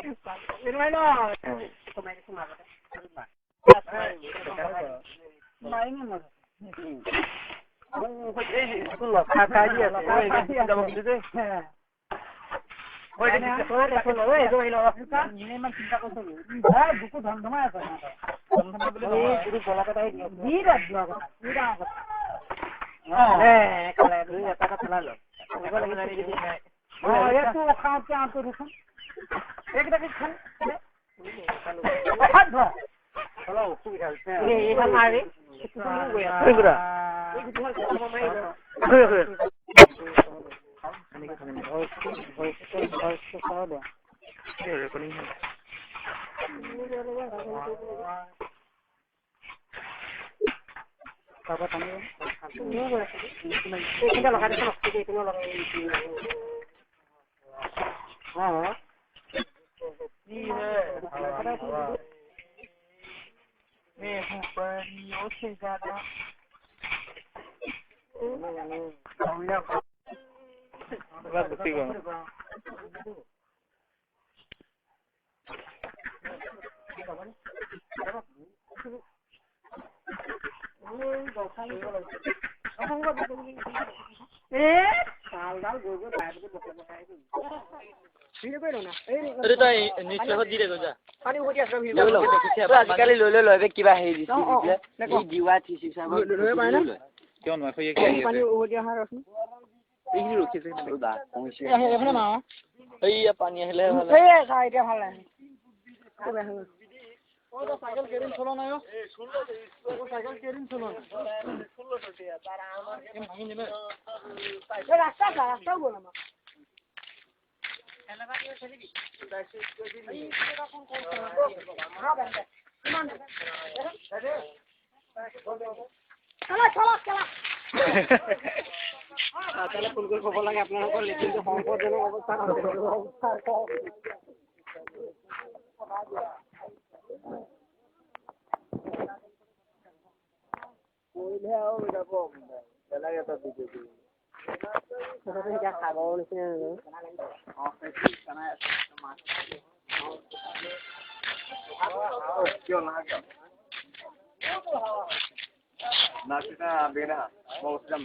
Hermano, come su madre. Mai ni mo. Itu loh kakak dia, kalau gitu. Oye, ¿qué fue eso? Lo ves, yo lo hago. Ni me imagino que eso. Ah, buku धंधमा है ना. धंधमा बोले गुरु बोला का है. नीरा दिया. नीरा. kalau itu ya tak salah loh. Kalau lagi di sini. Oh, ya tuh kau jangan terus. एक दफे Khan kalau kalau ini hamaरे Enggak. Ini cuma sama main. Apa tanya? Tinggal lo kada sama kita tinggal lo. हाँ मैं हूँ परियों से ज्यादा अरे तो नीचे हो धीरे जा पानी हो गया सब लो तो आजकल लो लो लो बे किबा हे दिस ये दिवा थी सिसा लो पानी क्यों न खोये के पानी हो गया हां रसम এই রুখে যে দা পৌঁছে এখানে মা এই পানি হেলে ভালো এই সাইডে ভালো কবে হবে ও তো সাইকেল কেরিন চলো না এ 16 ও সাইকেল কেরিন চলো 16 টাকা তারা আমার এম ভাঙি নেবে এই রাস্তা বলো না এলাকা দিয়ে চলে কি এই এটা কোন হ্যাঁ বন্ধ মান চলো তাহলে ফোন করে খবর লাগে আপনারা লিখিত সংকটজনক অবস্থা ওইলে আও যাব লাগে তো দিতে দিই সেটা কি খাবো বলছেন क्यों ना क्या ना कितना बेना मौसम